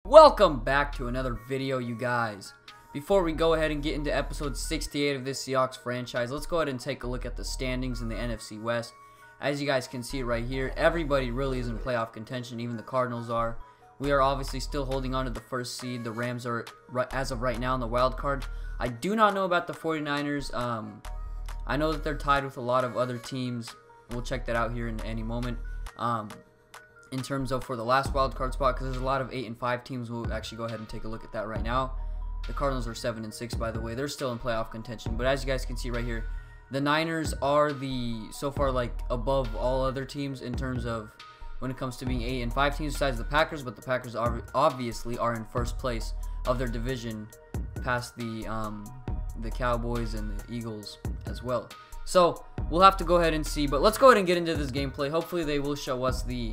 Welcome back to another video, you guys. Before we go ahead and get into episode 68 of this Seahawks franchise, let's go ahead and take a look at the standings in the NFC West. As you guys can see right here, everybody really is in playoff contention, even the Cardinals are. We are obviously still holding on to the first seed. The Rams are, as of right now, in the wild card. I do not know about the 49ers. I know that they're tied with a lot of other teams. We'll check that out here in any moment. In terms of for the last wild card spot, because there's a lot of 8 and 5 teams. We'll actually go ahead and take a look at that right now. The Cardinals are 7 and 6, by the way. They're still in playoff contention, but as you guys can see right here, the Niners are so far like above all other teams in terms of when it comes to being 8 and 5 teams besides the Packers, but the Packers obviously are in first place of their division, past the Cowboys and the Eagles as well. So we'll have to go ahead and see, but let's go ahead and get into this gameplay. Hopefully they will show us the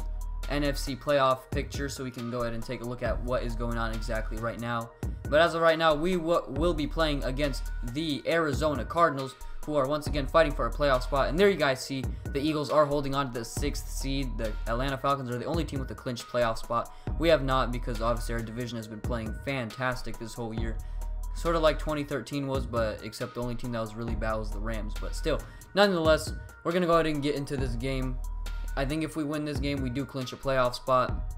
NFC playoff picture so we can go ahead and take a look at what is going on exactly right now. But as of right now, we will be playing against the Arizona Cardinals, who are once again fighting for a playoff spot. And there you guys see the Eagles are holding on to the 6th seed. The Atlanta Falcons are the only team with a clinched playoff spot. We have not, because obviously our division has been playing fantastic this whole year. Sort of like 2013 was, but except the only team that was really bad was the Rams. But still, nonetheless, we're going to go ahead and get into this game. I think if we win this game, we do clinch a playoff spot.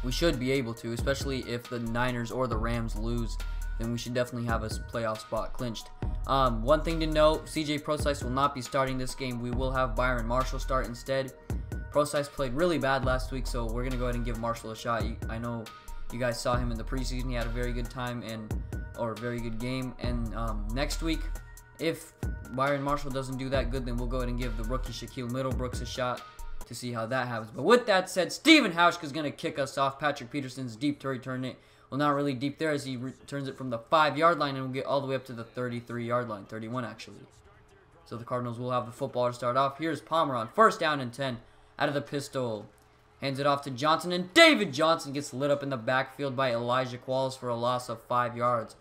We should be able to, especially if the Niners or the Rams lose, then we should definitely have a playoff spot clinched. One thing to note, CJ Procise will not be starting this game. We will have Byron Marshall start instead. Procise played really bad last week, so we're going to go ahead and give Marshall a shot. I know you guys saw him in the preseason. He had a very good time or a very good game. And next week, if Byron Marshall doesn't do that good, then we'll go ahead and give the rookie Shaquille Middlebrooks a shot to see how that happens. But with that said, Steven Hauschka is going to kick us off. Patrick Peterson's deep to return it. Well, not really deep there, as he returns it from the 5-yard line, and we'll get all the way up to the 33-yard line, 31 actually. So the Cardinals will have the football to start off. Here's Palmer on 1st down and 10 out of the pistol. Hands it off to Johnson, and David Johnson gets lit up in the backfield by Elijah Qualls for a loss of 5 yards.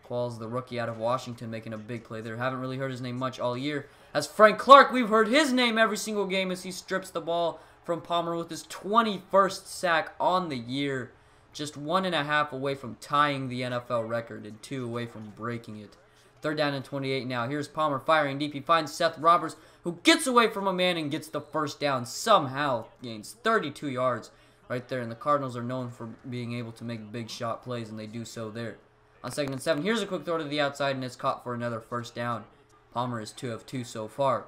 Qualls, the rookie out of Washington, making a big play there. Haven't really heard his name much all year. As Frank Clark, we've heard his name every single game as he strips the ball from Palmer with his 21st sack on the year. Just 1.5 away from tying the NFL record and 2 away from breaking it. 3rd down and 28 now. Here's Palmer firing deep. He finds Seth Roberts, who gets away from a man and gets the 1st down. Somehow gains 32 yards right there. And the Cardinals are known for being able to make big shot plays, and they do so there. On 2nd and 7, here's a quick throw to the outside, and it's caught for another 1st down. Palmer is 2 of 2 so far.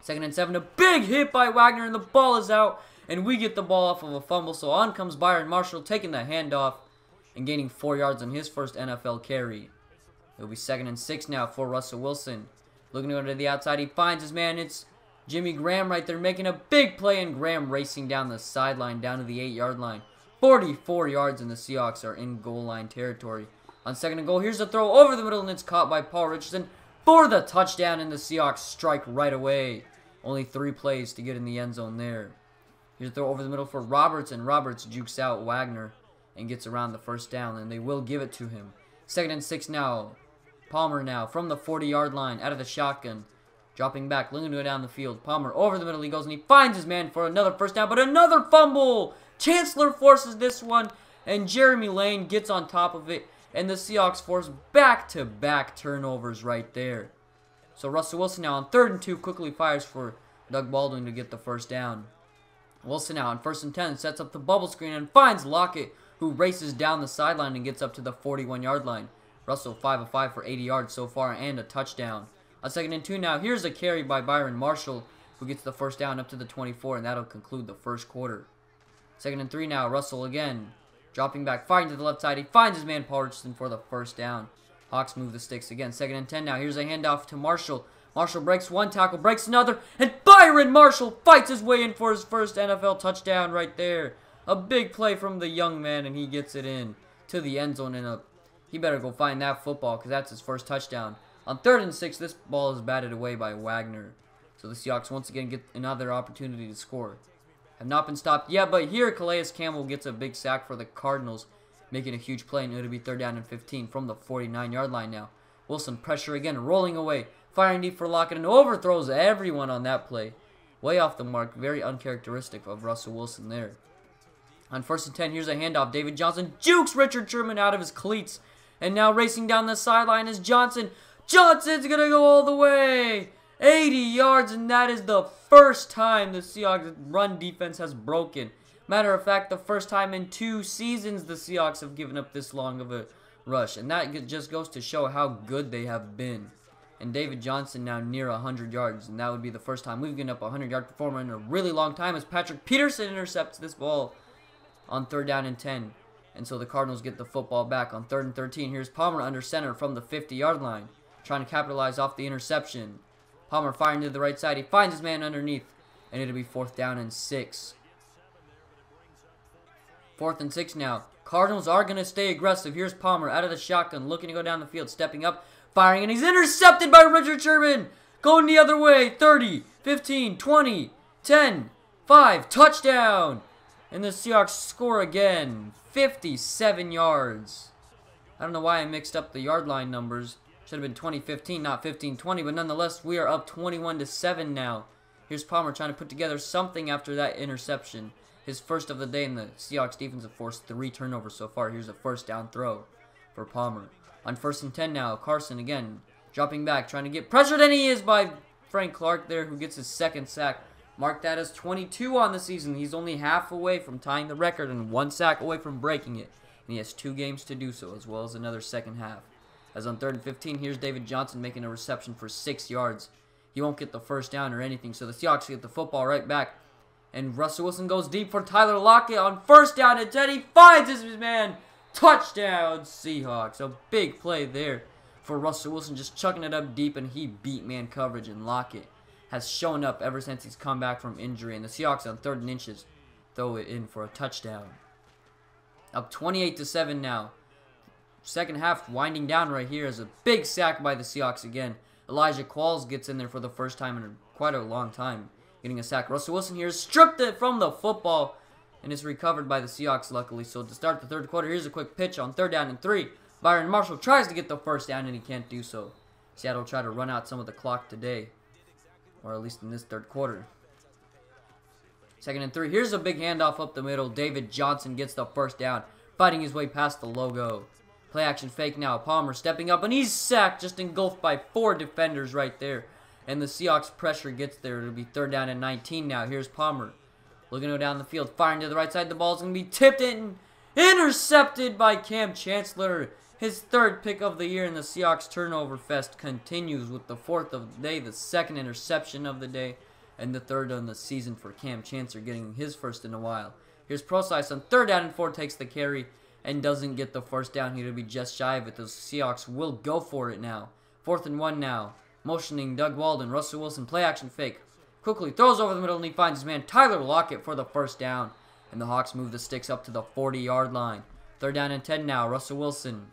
2nd and 7, a big hit by Wagner, and the ball is out, and we get the ball off of a fumble. So on comes Byron Marshall, taking the handoff and gaining 4 yards on his first NFL carry. It'll be 2nd and 6 now for Russell Wilson. Looking to go to the outside, he finds his man. It's Jimmy Graham right there making a big play, and Graham racing down the sideline down to the 8-yard line. 44 yards, and the Seahawks are in goal line territory. On 2nd and goal, here's a throw over the middle, and it's caught by Paul Richardson for the touchdown, and the Seahawks strike right away. Only 3 plays to get in the end zone there. Here's a throw over the middle for Roberts, and Roberts jukes out Wagner and gets around the 1st down, and they will give it to him. 2nd and 6 now. Palmer now from the 40-yard line out of the shotgun. Dropping back, looking to go down the field. Palmer over the middle he goes, and he finds his man for another 1st down, but another fumble! Chancellor forces this one, and Jeremy Lane gets on top of it. And the Seahawks force back-to-back turnovers right there. So Russell Wilson now on 3rd and 2 quickly fires for Doug Baldwin to get the 1st down. Wilson now on 1st and 10 sets up the bubble screen and finds Lockett, who races down the sideline and gets up to the 41-yard line. Russell 5 of 5 for 80 yards so far and a touchdown. On 2nd and 2 now, here's a carry by Byron Marshall, who gets the 1st down up to the 24, and that'll conclude the 1st quarter. 2nd and 3 now, Russell again. Dropping back, firing to the left side. He finds his man, Paul Richardson, for the 1st down. Hawks move the sticks again. 2nd and 10 now. Here's a handoff to Marshall. Marshall breaks one tackle, breaks another, and Byron Marshall fights his way in for his first NFL touchdown right there. A big play from the young man, and he gets it in to the end zone. And he better go find that football, because that's his first touchdown. On 3rd and 6, this ball is batted away by Wagner. So the Seahawks once again get another opportunity to score. Have not been stopped yet, but here Calais Campbell gets a big sack for the Cardinals, making a huge play, and it'll be 3rd down and 15 from the 49-yard line now. Wilson pressure again, rolling away, firing deep for Lockett, and overthrows everyone on that play. Way off the mark, very uncharacteristic of Russell Wilson there. On 1st and 10, here's a handoff. David Johnson jukes Richard Sherman out of his cleats. And now racing down the sideline is Johnson. Johnson's going to go all the way. 80 yards, and that is the first time the Seahawks run defense has broken. Matter of fact, the first time in 2 seasons the Seahawks have given up this long of a rush. And that just goes to show how good they have been. And David Johnson now near 100 yards. And that would be the first time we've given up a 100-yard performer in a really long time as Patrick Peterson intercepts this ball on 3rd down and 10. And so the Cardinals get the football back on 3rd and 13. Here's Palmer under center from the 50-yard line, trying to capitalize off the interception. Palmer firing to the right side. He finds his man underneath, and it'll be 4th down and 6. 4th and 6 now. Cardinals are going to stay aggressive. Here's Palmer out of the shotgun, looking to go down the field, stepping up, firing, and he's intercepted by Richard Sherman. Going the other way. 30, 15, 20, 10, 5. Touchdown. And the Seahawks score again. 57 yards. I don't know why I mixed up the yard line numbers. Should have been 20-15, not 15-20. But nonetheless, we are up 21-7 now. Here's Palmer trying to put together something after that interception. His first of the day, and the Seahawks defense have forced 3 turnovers so far. Here's a 1st down throw for Palmer. On 1st and 10 now, Carson again dropping back, trying to get pressured, and he is by Frank Clark there, who gets his 2nd sack. Mark that as 22 on the season. He's only half away from tying the record and 1 sack away from breaking it. And he has 2 games to do so, as well as another second half. As on 3rd and 15, here's David Johnson making a reception for 6 yards. He won't get the 1st down or anything, so the Seahawks get the football right back. And Russell Wilson goes deep for Tyler Lockett on 1st down and 10. He finds his man. Touchdown, Seahawks. A big play there for Russell Wilson, just chucking it up deep, and he beat man coverage, and Lockett has shown up ever since he's come back from injury. And the Seahawks on 3rd and inches throw it in for a touchdown. Up 28-7 now. Second half winding down right here as a big sack by the Seahawks again. Elijah Qualls gets in there for the first time in quite a long time, getting a sack. Russell Wilson here stripped it from the football, and it's recovered by the Seahawks, luckily. So to start the 3rd quarter, here's a quick pitch on 3rd down and 3. Byron Marshall tries to get the 1st down, and he can't do so. Seattle try to run out some of the clock today, or at least in this 3rd quarter. 2nd and 3. Here's a big handoff up the middle. David Johnson gets the 1st down, fighting his way past the logo. Play action fake now. Palmer stepping up, and he's sacked, just engulfed by 4 defenders right there. And the Seahawks pressure gets there. It'll be 3rd down and 19 now. Here's Palmer looking to go down the field, firing to the right side. The ball's going to be tipped in, intercepted by Cam Chancellor. His 3rd pick of the year, and the Seahawks turnover fest continues with the 4th of the day, the 2nd interception of the day, and the 3rd on the season for Cam Chancellor, getting his 1st in a while. Here's Procise on 3rd down and 4, takes the carry and doesn't get the 1st down. He'll be just shy of it. The Seahawks will go for it now. 4th and 1 now. Motioning Doug Walden. Russell Wilson, play action fake. Quickly throws over the middle, and he finds his man Tyler Lockett for the 1st down. And the Hawks move the sticks up to the 40-yard line. 3rd down and 10 now. Russell Wilson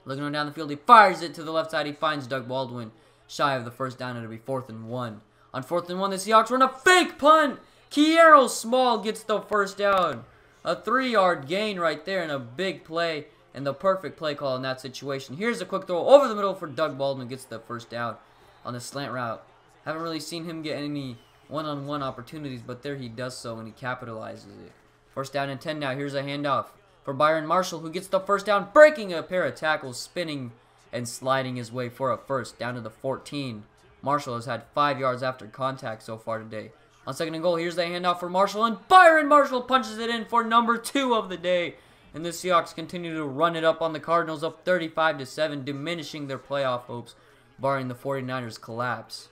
looking on down the field. He fires it to the left side. He finds Doug Baldwin shy of the 1st down. It'll be 4th and 1. On 4th and 1, the Seahawks run a fake punt. Kiero Small gets the 1st down. A 3-yard gain right there, and a big play, and the perfect play call in that situation. Here's a quick throw over the middle for Doug Baldwin. Gets the 1st down on the slant route. Haven't really seen him get any one-on-one opportunities, but there he does so, and he capitalizes it. 1st down and 10 now. Here's a handoff for Byron Marshall, who gets the 1st down, breaking a pair of tackles, spinning and sliding his way for a 1st down to the 14. Marshall has had 5 yards after contact so far today. On 2nd and goal, here's the handoff for Marshall, and Byron Marshall punches it in for number 2 of the day. And the Seahawks continue to run it up on the Cardinals, up 35-7, diminishing their playoff hopes, barring the 49ers collapse.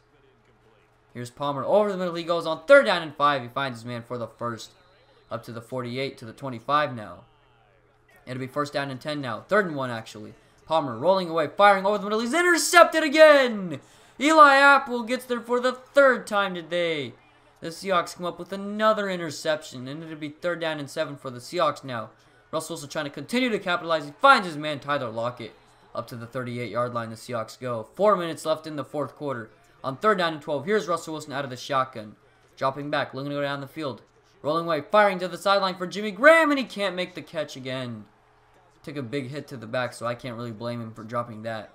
Here's Palmer over the middle. He goes on 3rd down and 5. He finds his man for the 1st, up to the 48 to the 25 now. It'll be 1st down and 10 now. 3rd and 1 actually. Palmer rolling away, firing over the middle. He's intercepted again. Eli Apple gets there for the 3rd time today. The Seahawks come up with another interception, and it'll be 3rd down and 7 for the Seahawks now. Russell Wilson trying to continue to capitalize. He finds his man Tyler Lockett up to the 38-yard line. The Seahawks go. 4 minutes left in the 4th quarter. On 3rd down and 12, here's Russell Wilson out of the shotgun. Dropping back, looking to go down the field. Rolling away, firing to the sideline for Jimmy Graham, and he can't make the catch again. Took a big hit to the back, so I can't really blame him for dropping that.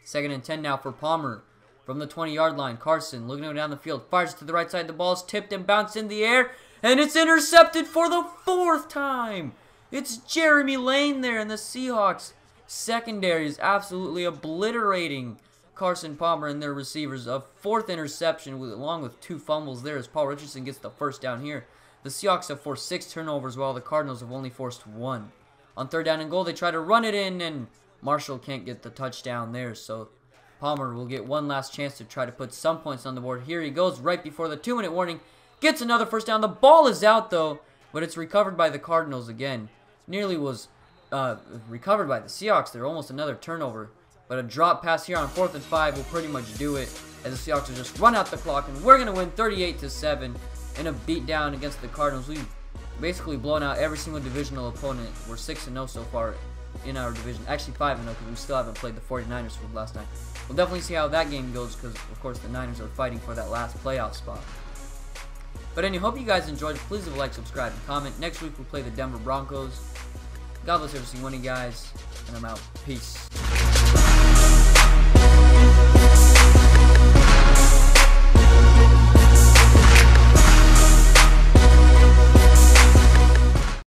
2nd and 10 now for Palmer. From the 20-yard line, Carson looking down the field, fires to the right side. The ball is tipped and bounced in the air, and it's intercepted for the 4th time. It's Jeremy Lane there, and the Seahawks secondary is absolutely obliterating Carson Palmer and their receivers. A 4th interception along with 2 fumbles there as Paul Richardson gets the 1st down here. The Seahawks have forced 6 turnovers while the Cardinals have only forced 1. On 3rd down and goal, they try to run it in, and Marshall can't get the touchdown there, so Palmer will get one last chance to try to put some points on the board. Here he goes right before the 2-minute warning. Gets another 1st down. The ball is out, though, but it's recovered by the Cardinals again. Nearly was recovered by the Seahawks there. Almost another turnover. But a drop pass here on 4th and 5 will pretty much do it, as the Seahawks will just run out the clock, and we're going to win 38-7 in a beatdown against the Cardinals. We've basically blown out every single divisional opponent. We're 6-0 so far in our division. Actually 5-0 because we still haven't played the 49ers for the last time. We'll definitely see how that game goes because, of course, the Niners are fighting for that last playoff spot. But anyway, hope you guys enjoyed. Please leave a like, subscribe, and comment. Next week we'll play the Denver Broncos. God bless every single one of you guys, and I'm out. Peace.